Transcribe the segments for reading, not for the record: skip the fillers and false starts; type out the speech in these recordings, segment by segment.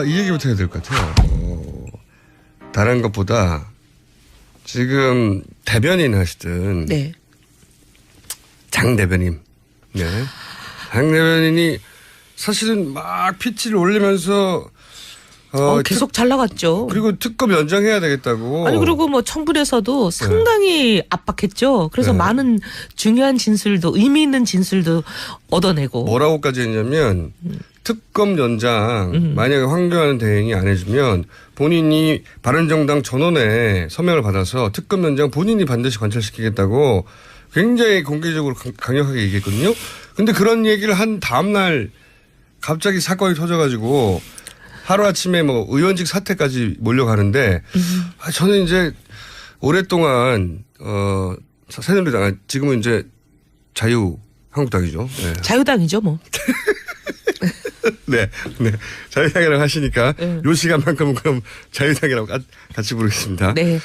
이 얘기부터 해야 될 것 같아요. 다른 것보다 지금 대변인 하시던 네. 장 대변인. 네. 장 대변인이 사실은 막 피치를 올리면서 계속 잘 나갔죠. 그리고 특검 연장해야 되겠다고. 아니 그리고 뭐 청문회에서도 상당히 압박했죠. 그래서 네. 많은 중요한 진술도 의미 있는 진술도 얻어내고. 뭐라고까지 했냐면 특검 연장 만약에 황교안 대행이 안 해주면 본인이 바른정당 전원에 서명을 받아서 특검 연장 본인이 반드시 관철시키겠다고 굉장히 공개적으로 강력하게 얘기했거든요. 근데 그런 얘기를 한 다음 날 갑자기 사건이 터져가지고 하루아침에 뭐 의원직 사퇴까지 몰려가는데 저는 이제 오랫동안 새누리당 지금은 이제 자유한국당이죠. 네. 자유당이죠 뭐. 네. 자유당이라고 하시니까 요 시간만큼은 그럼 자유당이라고 같이 부르겠습니다. 네.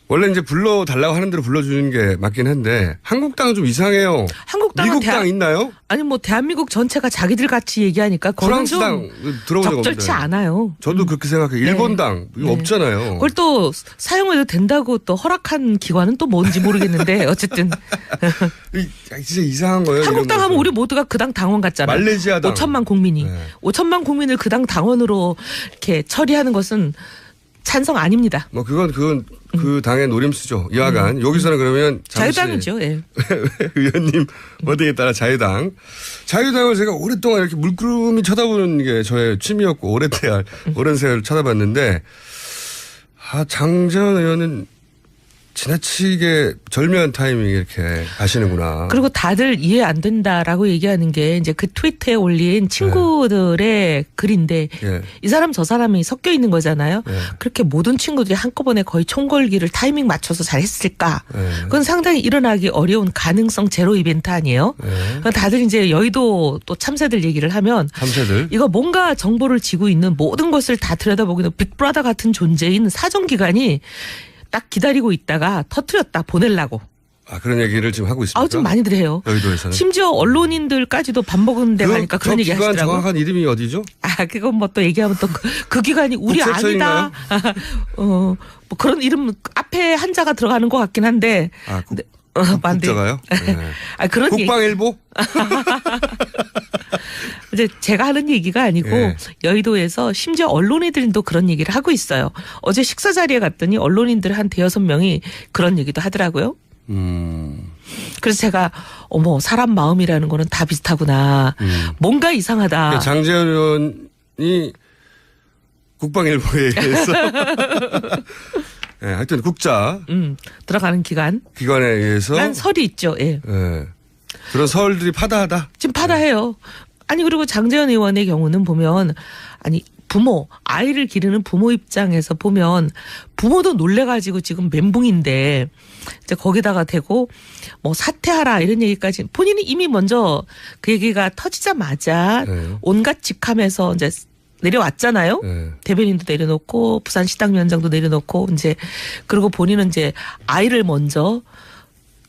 원래 이제 불러달라고 하는 대로 불러주는 게 맞긴 한데 한국당은 좀 이상해요. 한국당은 미국당 있나요? 아니 뭐 대한민국 전체가 자기들 같이 얘기하니까 그건 좀 프랑스당 들어본 적 적절치 없는데. 않아요. 저도 그렇게 생각해요. 일본당 이거 없잖아요. 그걸 또 사용해도 된다고 또 허락한 기관은 또 뭔지 모르겠는데 어쨌든 진짜 이상한 거예요. 한국당 하면 우리 모두가 그 당 당원 같잖아요. 말레이시아당 5천만 국민이. 네. 5천만 국민을 그 당 당원으로 이렇게 처리하는 것은 찬성 아닙니다. 뭐 그건 그 당의 노림수죠. 여하간 여기서는 그러면 잠시 자유당이죠. 예. 의원님 어디에 따라 자유당을 제가 오랫동안 이렇게 물끄러미 쳐다보는 게 저의 취미였고 오랜 세월 쳐다봤는데 장재원 의원은 지나치게 절묘한 타이밍에 이렇게 가시는구나. 그리고 다들 이해 안 된다라고 얘기하는 게 이제 그 트위터에 올린 친구들의 글인데 이 사람 저 사람이 섞여 있는 거잖아요. 그렇게 모든 친구들이 한꺼번에 거의 총궐기를 타이밍 맞춰서 잘 했을까? 그건 상당히 일어나기 어려운 가능성 제로 이벤트 아니에요? 다들 이제 여의도 또 참새들 얘기를 하면 이거 뭔가 정보를 지고 있는 모든 것을 다 들여다보기는 빅브라더 같은 존재인 사정기관이 딱 기다리고 있다가 터뜨렸다 보내려고. 그런 얘기를 지금 하고 있습니다. 좀 많이들 해요. 여의도에서는. 심지어 언론인들까지도 밥 먹은 데 가니까 그런 얘기 하시더라고요. 기관 정확한 이름이 어디죠? 그건 뭐 또 얘기하면 또 그 기관이 우리 아니다. 뭐 그런 이름 앞에 한자가 들어가는 것 같긴 한데. 국자가요? 네. 그런 국방일보? 이제 제가 하는 얘기가 아니고 여의도에서 심지어 언론인들도 그런 얘기를 하고 있어요. 어제 식사 자리에 갔더니 언론인들 한 5-6명이 그런 얘기도 하더라고요. 그래서 제가 사람 마음이라는 거는 다 비슷하구나. 뭔가 이상하다. 장재현 의원이 국방일보에 의해서 하여튼 국자 들어가는 기관에 의해서 난 설이 있죠. 그런 설들이 파다하다. 지금 파다해요. 아니 그리고 장재현 의원의 경우는 보면 아이를 기르는 부모 입장에서 보면 부모도 놀래가지고 지금 멘붕인데 이제 거기다가 대고 사퇴하라 이런 얘기까지 본인이 이미 먼저 그 얘기가 터지자마자 온갖 직함에서 이제 내려왔잖아요. 대변인도 내려놓고 부산 시당위원장도 내려놓고 이제 그리고 본인은 이제 아이를 먼저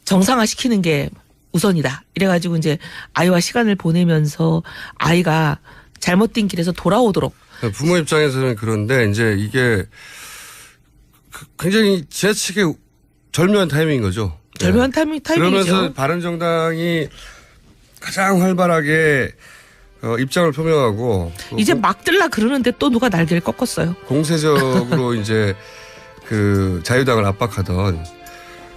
정상화시키는 게 우선이다. 이래가지고 이제 아이와 시간을 보내면서 아이가 잘못된 길에서 돌아오도록. 부모 입장에서는 그런데 이제 이게 굉장히 지나치게 절묘한 타이밍인 거죠. 절묘한 타이밍이죠. 그러면서 바른정당이 가장 활발하게 입장을 표명하고 이제 막 들라 그러는데 또 누가 날개를 꺾었어요. 공세적으로 이제 그 자유당을 압박하던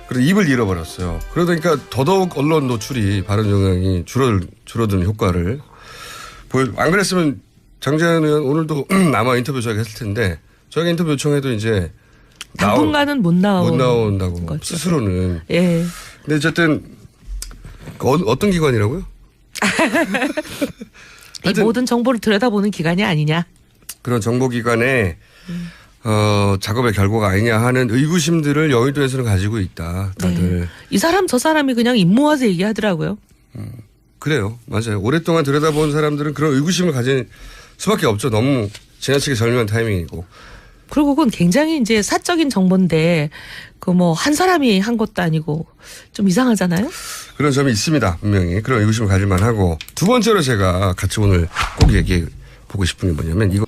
그래서 입을 잃어버렸어요. 그러니까 더더욱 언론 노출이 바른정당이 줄어드는 효과를 안 그랬으면 장재현 의원 오늘도 남아 인터뷰 저희가 했을 텐데 저희가 인터뷰 요청해도 이제 당분간은 못 나온다고 거죠. 스스로는. 예. 근데 어쨌든 어떤 기관이라고요? 이 모든 정보를 들여다보는 기관이 아니냐. 그런 정보기관의 작업의 결과가 아니냐 하는 의구심들을 여의도에서는 가지고 있다. 다들. 이 사람 저 사람이 그냥 입 모아서 얘기하더라고요. 그래요. 맞아요. 오랫동안 들여다본 사람들은 그런 의구심을 가진 수밖에 없죠. 너무 지나치게 절묘한 타이밍이고. 그리고 그건 굉장히 이제 사적인 정보인데 한 사람이 한 것도 아니고 좀 이상하잖아요. 그런 점이 있습니다. 분명히. 그런 의구심을 가질 만하고. 두 번째로 제가 같이 오늘 꼭 얘기해 보고 싶은 게 뭐냐면 이거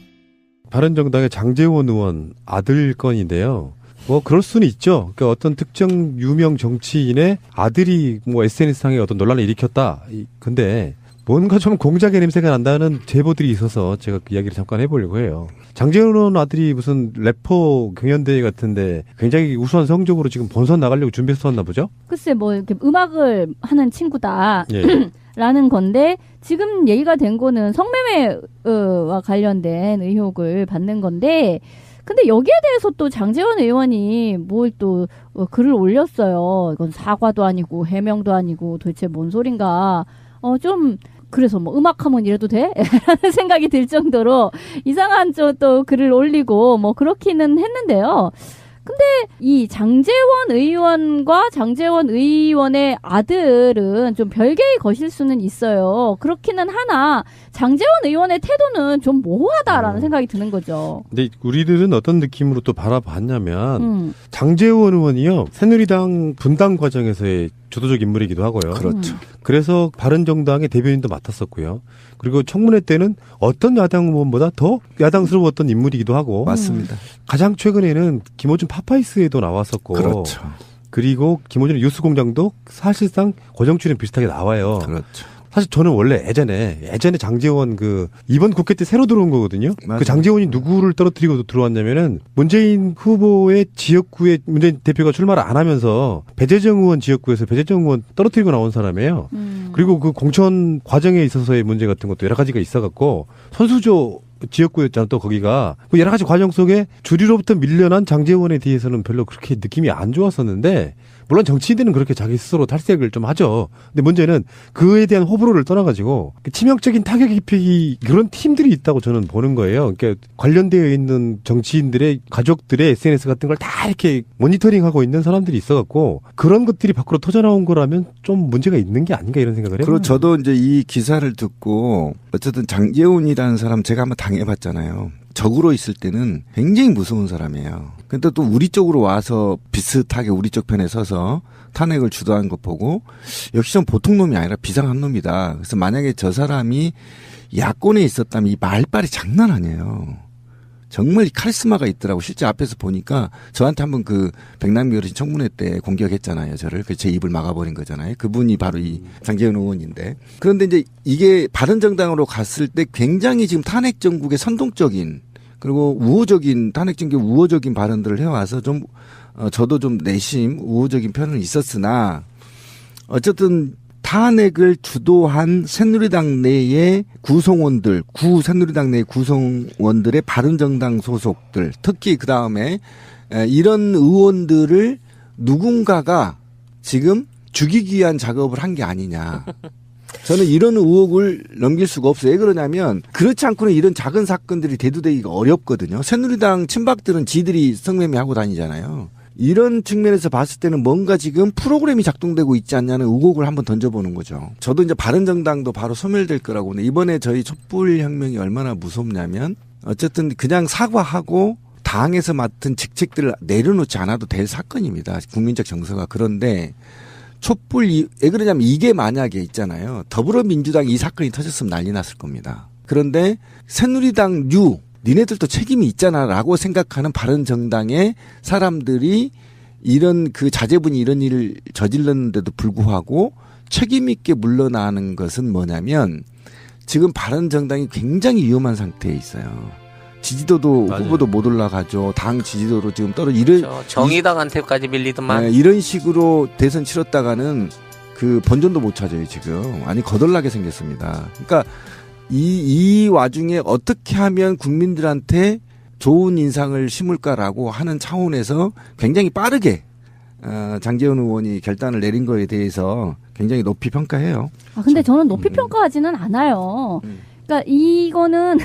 바른정당의 장제원 의원 아들 건인데요. 뭐 그럴 수는 있죠. 그러니까 어떤 특정 유명 정치인의 아들이 뭐 SNS상에 어떤 논란을 일으켰다. 근데 뭔가 좀 공작의 냄새가 난다는 제보들이 있어서 제가 그 이야기를 잠깐 해보려고 해요. 장제원 의원 아들이 무슨 래퍼 경연대회 같은데 굉장히 우수한 성적으로 지금 본선 나가려고 준비했었나 보죠? 글쎄 뭐 이렇게 음악을 하는 친구다. 예. 라는 건데 지금 얘기가 된 거는 성매매와 관련된 의혹을 받는 건데 근데 여기에 대해서 또 장제원 의원이 뭘 또 글을 올렸어요. 이건 사과도 아니고 해명도 아니고 도대체 뭔 소린가. 좀 그래서 뭐 음악하면 이래도 돼? 라는 생각이 들 정도로 이상한 또 글을 올리고 뭐 그렇기는 했는데요. 근데 이 장제원 의원과 장제원 의원의 아들은 좀 별개의 것일 수는 있어요. 그렇기는 하나 장제원 의원의 태도는 좀 모호하다라는 생각이 드는 거죠. 근데 우리들은 어떤 느낌으로 또 바라봤냐면 장제원 의원이요. 새누리당 분당 과정에서의 주도적 인물이기도 하고요. 그렇죠. 그래서 바른정당의 대변인도 맡았었고요. 그리고 청문회 때는 어떤 야당 의원보다 더 야당스러웠던 인물이기도 하고. 맞습니다. 가장 최근에는 김어준 파파이스에도 나왔었고. 그렇죠. 그리고 김어준 뉴스공장도 사실상 고정 출연 비슷하게 나와요. 그렇죠. 사실 저는 원래 예전에 장제원 이번 국회 때 새로 들어온 거거든요. 맞아요. 그 장제원이 누구를 떨어뜨리고 들어왔냐면은 문재인 후보의 지역구에 문재인 대표가 출마를 안 하면서 배재정 의원 지역구에서 배재정 의원 떨어뜨리고 나온 사람이에요. 그리고 그 공천 과정에 있어서의 문제 같은 것도 여러 가지가 있어갖고 선수조 지역구였잖아. 또 거기가 그 여러 가지 과정 속에 주류로부터 밀려난 장제원에 대해서는 별로 그렇게 느낌이 안 좋았었는데 물론 정치인들은 그렇게 자기 스스로 탈색을 좀 하죠. 근데 문제는 그에 대한 호불호를 떠나가지고 치명적인 타격 입히기 그런 팀들이 있다고 저는 보는 거예요. 그러니까 관련되어 있는 정치인들의 가족들의 SNS 같은 걸 다 이렇게 모니터링하고 있는 사람들이 있어갖고 그런 것들이 밖으로 터져나온 거라면 좀 문제가 있는 게 아닌가 이런 생각을 해요. 그리고 저도 이제 이 기사를 듣고 어쨌든 장제훈이라는 사람 제가 한번 당해봤잖아요. 적으로 있을 때는 굉장히 무서운 사람이에요. 근데 또 우리 쪽으로 와서 비슷하게 우리 쪽 편에 서서 탄핵을 주도한 것 보고 역시 좀 보통 놈이 아니라 비상한 놈이다. 그래서 만약에 저 사람이 야권에 있었다면 이 말빨이 장난 아니에요. 정말 카리스마가 있더라고. 실제 앞에서 보니까 저한테 한번 그 백남기 어르신 청문회 때 공격했잖아요. 저를. 그래서 제 입을 막아버린 거잖아요. 그분이 바로 이 장제원 의원인데. 그런데 이제 이게 바른정당으로 갔을 때 굉장히 지금 탄핵 정국의 선동적인 그리고 우호적인 탄핵 정국의 우호적인 발언들을 해와서 좀 저도 좀 내심 우호적인 편은 있었으나 어쨌든 탄핵을 주도한 새누리당 내의 구성원들, 새누리당 내 구성원들의 바른정당 소속들, 특히 그 다음에 이런 의원들을 누군가가 지금 죽이기 위한 작업을 한 게 아니냐. 저는 이런 의혹을 넘길 수가 없어요. 왜 그러냐면 그렇지 않고는 이런 작은 사건들이 대두되기가 어렵거든요. 새누리당 친박들은 지들이 성매매하고 다니잖아요. 이런 측면에서 봤을 때는 뭔가 지금 프로그램이 작동되고 있지 않냐는 의혹을 한번 던져보는 거죠. 저도 이제 바른정당도 바로 소멸될 거라고. 근데 이번에 저희 촛불혁명이 얼마나 무섭냐면 어쨌든 그냥 사과하고 당에서 맡은 직책들을 내려놓지 않아도 될 사건입니다. 국민적 정서가. 그런데 왜 그러냐면 이게 만약에 있잖아요. 더불어민주당 이 사건이 터졌으면 난리 났을 겁니다. 그런데 새누리당 니네들도 책임이 있잖아라고 생각하는 바른정당의 사람들이 이런 그 자제분이 이런 일을 저질렀는데도 불구하고 책임 있게 물러나는 것은 뭐냐면 지금 바른정당이 굉장히 위험한 상태에 있어요. 지지도도 맞아요. 후보도 못 올라가죠. 당 지지도로 지금 그렇죠. 정의당한테까지 밀리더만. 네, 이런 식으로 대선 치렀다가는 그 본전도 못 찾아요 지금. 아니 거덜나게 생겼습니다. 그러니까 이 와중에 어떻게 하면 국민들한테 좋은 인상을 심을까라고 하는 차원에서 굉장히 빠르게 장제원 의원이 결단을 내린 거에 대해서 굉장히 높이 평가해요. 근데 저는 높이 평가하지는 않아요. 그러니까 이거는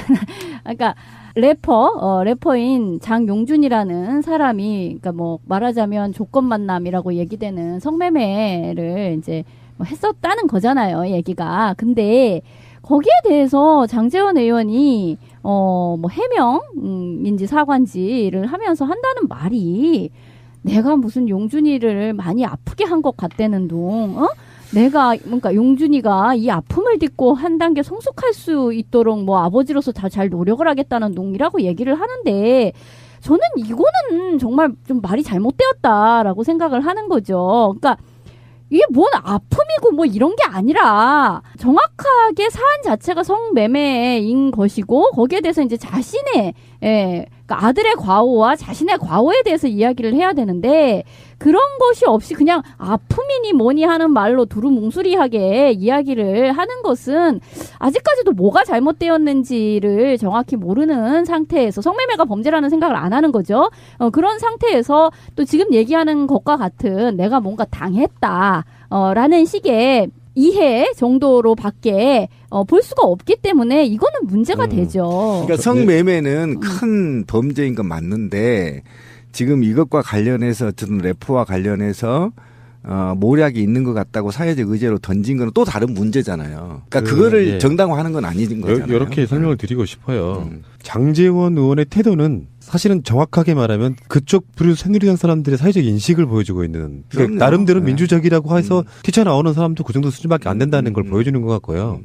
그러니까 래퍼인 장용준이라는 사람이 그러니까 뭐 말하자면 조건 만남이라고 얘기되는 성매매를 이제 뭐 했었다는 거잖아요, 얘기가. 근데 거기에 대해서 장제원 의원이 뭐 해명인지 사과인지를 하면서 한다는 말이 내가 무슨 용준이를 많이 아프게 한 것 같다는 둥, 내가 뭔가 용준이가 이 아픔을 딛고 한 단계 성숙할 수 있도록 뭐 아버지로서 다 잘 노력을 하겠다는 농이라고 얘기를 하는데 저는 이거는 정말 좀 말이 잘못되었다라고 생각을 하는 거죠. 그러니까 이게 뭔 아픔이고 뭐 이런 게 아니라 정확하게 사안 자체가 성매매인 것이고 거기에 대해서 이제 자신의 그러니까 아들의 과오와 자신의 과오에 대해서 이야기를 해야 되는데 그런 것이 없이 그냥 아픔이니 뭐니 하는 말로 두루뭉술이하게 이야기를 하는 것은 아직까지도 뭐가 잘못되었는지를 정확히 모르는 상태에서 성매매가 범죄라는 생각을 안 하는 거죠. 그런 상태에서 또 지금 얘기하는 것과 같은 내가 뭔가 당했다 라는 식의 이해 정도로밖에 볼 수가 없기 때문에 이거는 문제가 되죠. 그러니까 성매매는 큰 범죄인 건 맞는데 지금 이것과 관련해서 어쨌든 래퍼와 관련해서 모략이 있는 것 같다고 사회적 의제로 던진 건 또 다른 문제잖아요. 그러니까 그거를 예. 정당화하는 건 아닌 거잖아요. 이렇게 설명을 드리고 싶어요. 장제원 의원의 태도는 사실은 정확하게 말하면 그쪽 부류 새누리당 사람들의 사회적 인식을 보여주고 있는 그러니까 나름대로 네. 민주적이라고 해서 뛰쳐나오는 사람도 그 정도 수준밖에 안 된다는 걸 보여주는 것 같고요.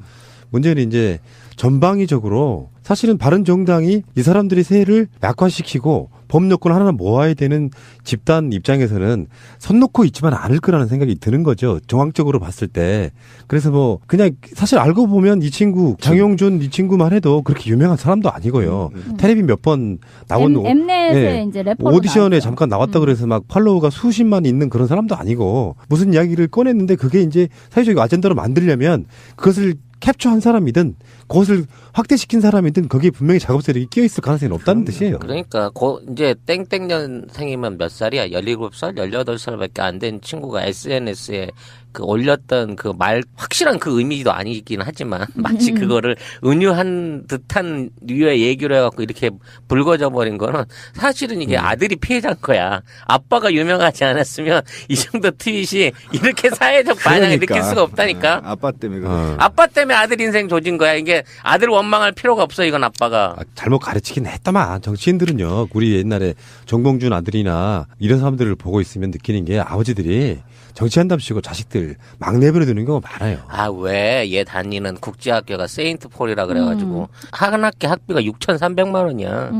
문제는 이제 전방위적으로 사실은 바른정당이 이 사람들의 세를 약화시키고 법요건 하나 모아야 되는 집단 입장에서는 선 놓고 있지만 않을 거라는 생각이 드는 거죠. 정황적으로 봤을 때. 그래서 뭐 그냥 사실 알고 보면 이 친구 장용준 이 친구만 해도 그렇게 유명한 사람도 아니고요. 텔레비 몇 번 나온 엠넷에 이제 래퍼로 오디션에 나왔죠. 잠깐 나왔다 그래서 막 팔로워가 수십만 있는 그런 사람도 아니고 무슨 이야기를 꺼냈는데 그게 이제 사회적 아젠다로 만들려면 그것을 캡처한 사람이든 그것을 확대시킨 사람이든 거기에 분명히 작업 세력이 끼어 있을 가능성이 없다는 뜻이에요. 그러니까 이제 땡땡년생이면 몇 살이야? 17살, 18살밖에 안 된 친구가 SNS에 그 올렸던 그 말 확실한 그 의미도 아니긴 하지만 마치 그거를 은유한 듯한 류의 얘기를 해갖고 이렇게 불거져 버린 거는 사실은 이게 아들이 피해자인 거야. 아빠가 유명하지 않았으면 이 정도 트윗이 이렇게 사회적 반향을 느낄 수가 없다니까. 아빠 때문에 아빠 때문에 아들 인생 조진 거야. 이게 아들 원망할 필요가 없어. 이건 아빠가. 잘못 가르치긴 했더만 정치인들은요. 우리 옛날에 정봉준 아들이나 이런 사람들을 보고 있으면 느끼는 게 아버지들이 정치한답시고 자식들 막 내버려두는 경우가 많아요. 아, 왜? 얘 다니는 국제학교가 세인트폴이라 그래가지고 한 학기 학비가 6,300만 원이야.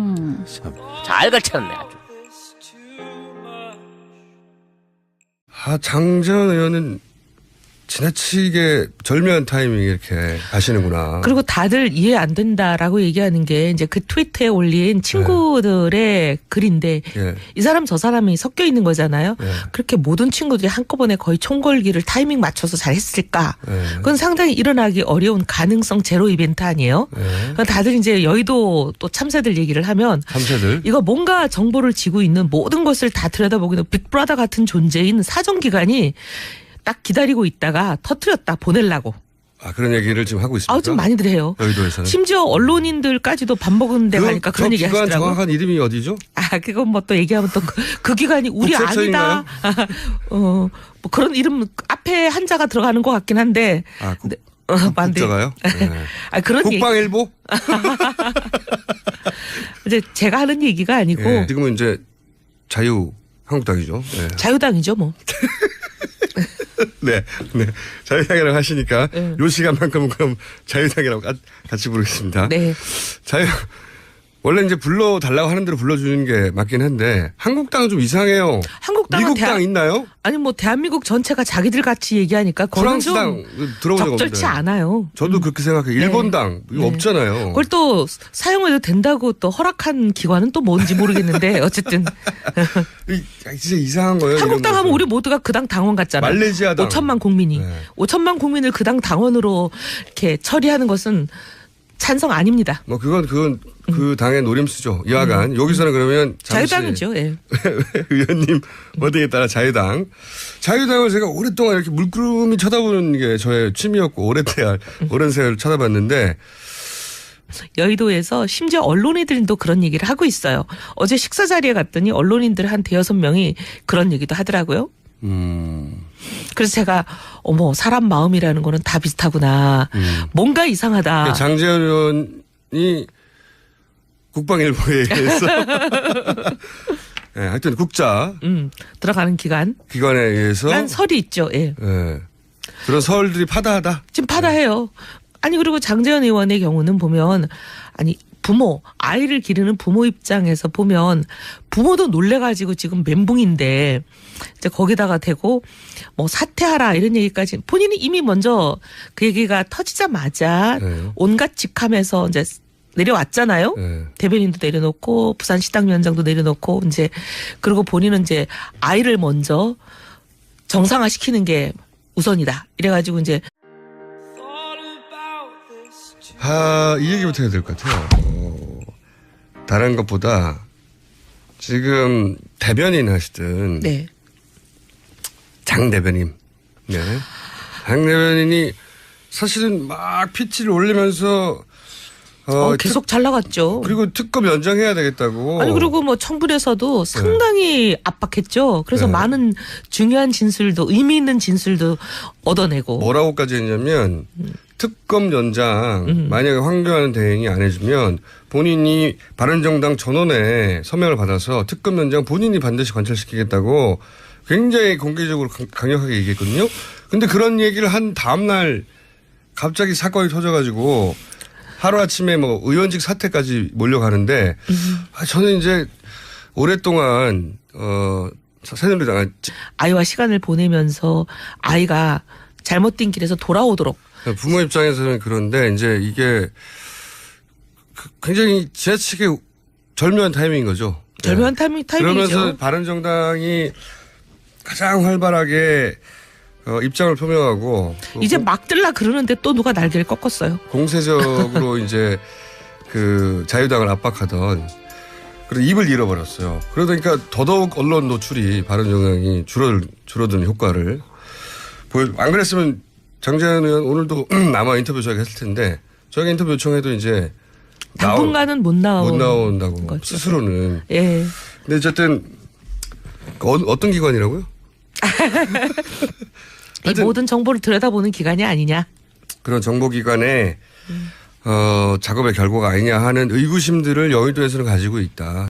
잘 가르쳤네 아주. 장제원 의원은 지나치게 절묘한 타이밍에 이렇게 가시는구나. 그리고 다들 이해 안 된다라고 얘기하는 게 이제 그 트위터에 올린 친구들의 글인데 이 사람 저 사람이 섞여 있는 거잖아요. 그렇게 모든 친구들이 한꺼번에 거의 총궐기를 타이밍 맞춰서 잘 했을까? 그건 상당히 일어나기 어려운 가능성 제로 이벤트 아니에요? 그러니까 다들 이제 여의도 또 참새들 얘기를 하면 참새들? 이거 뭔가 정보를 지고 있는 모든 것을 다 들여다보기는 빅브라더 같은 존재인 사정기관이 딱 기다리고 있다가 터뜨렸다 보내려고. 아, 그런 얘기를 지금 하고 있습니까? 좀 많이들 해요. 여의도에서는. 심지어 언론인들까지도 밥 먹은 데 가니까 그런 얘기 기관 하시더라고요. 정확한 이름이 어디죠? 아, 그건 뭐 또 얘기하면 또 그 기관이 우리 아니다. 뭐 그런 이름 앞에 한자가 들어가는 것 같긴 한데. 아, 맞네. 국자가요? 네. 아, 그런 국방일보? 이제 제가 하는 얘기가 아니고. 예, 지금은 이제 자유한국당이죠. 네. 자유당이죠, 뭐. 네, 네. 자유당이라고 하시니까 요 시간만큼은 그럼 자유당이라고 같이 부르겠습니다. 네. 원래 이제 불러달라고 하는 대로 불러주는 게 맞긴 한데 한국당은 좀 이상해요. 한국당은 미국당 있나요? 아니 뭐 대한민국 전체가 자기들 같이 얘기하니까 그건 좀 프랑스당 들어본 적 적절치 없는데. 않아요. 저도 그렇게 생각해요. 일본당 이거 네. 없잖아요. 그걸 또 사용해도 된다고 또 허락한 기관은 또 뭔지 모르겠는데 어쨌든 진짜 이상한 거예요. 한국당 이런 하면 것은. 우리 모두가 그 당 당원 같잖아요. 말레이시아당 5천만 국민이. 네. 5천만 국민을 그 당 당원으로 이렇게 처리하는 것은 찬성 아닙니다. 뭐 그건 그 당의 노림수죠. 이하간 여기서는 그러면 잠시 자유당이죠. 예. 의원님 어디에 따라 자유당을 제가 오랫동안 이렇게 물끄러미 쳐다보는 게 저의 취미였고 오랜 세월 쳐다봤는데 여의도에서 심지어 언론인들도 그런 얘기를 하고 있어요. 어제 식사 자리에 갔더니 언론인들 한 5-6명이 그런 얘기도 하더라고요. 그래서 제가 사람 마음이라는 거는 다 비슷하구나. 뭔가 이상하다. 장제원 의원이 국방일보에 의해서 네, 하여튼 국자 들어가는 기관에 의해서 난 설이 있죠. 예. 네. 그런 서울들이 파다하다. 지금 파다해요. 아니 그리고 장제원 의원의 경우는 보면 아니 부모 아이를 기르는 부모 입장에서 보면 부모도 놀래가지고 지금 멘붕인데 이제 거기다가 대고 뭐 사퇴하라 이런 얘기까지 본인이 이미 먼저 그 얘기가 터지자마자 네. 온갖 직함에서 이제 내려왔잖아요. 네. 대변인도 내려놓고 부산 시당위원장도 내려놓고 이제 그리고 본인은 이제 아이를 먼저 정상화시키는 게 우선이다. 이래가지고 이제 이 얘기부터 해야 될 것 같아요. 다른 것보다 지금 대변인 하시든 네. 장 대변인, 네. 장 대변인이 사실은 막 피치를 올리면서 계속 잘 나갔죠. 그리고 특검 연장해야 되겠다고. 아니 그리고 뭐 청문회에서도 상당히 압박했죠. 그래서 네. 많은 중요한 진술도 의미 있는 진술도 얻어내고. 뭐라고까지 했냐면 특검 연장 만약에 황교안 대행이 안 해주면 본인이 바른정당 전원에 서명을 받아서 특검 연장 본인이 반드시 관철시키겠다고 굉장히 공개적으로 강력하게 얘기했거든요. 근데 그런 얘기를 한 다음 날 갑자기 사건이 터져가지고 하루아침에 뭐 의원직 사퇴까지 몰려가는데 저는 이제 오랫동안 새누리당 아이와 시간을 보내면서 아이가 잘못된 길에서 돌아오도록. 부모 입장에서는 그런데 이제 이게 굉장히 지나치게 절묘한 타이밍인 거죠. 절묘한 네. 타이밍이죠. 그러면서 바른정당이 가장 활발하게 입장을 표명하고 이제 막 들라 그러는데 또 누가 날개를 꺾었어요. 공세적으로 이제 그 자유당을 압박하던 그런 입을 잃어버렸어요. 그러니까 더더욱 언론 노출이 바른정당이 줄어드는 효과를 안 그랬으면 장제원 의원 오늘도 아마 인터뷰 저희가 했을 텐데 저희가 인터뷰 요청해도 이제 당분간은 못 나온다고 거죠. 스스로는. 예. 근데 어쨌든 어떤 기관이라고요? 이 모든 정보를 들여다보는 기관이 아니냐. 그런 정보기관의 작업의 결과가 아니냐 하는 의구심들을 여의도에서는 가지고 있다.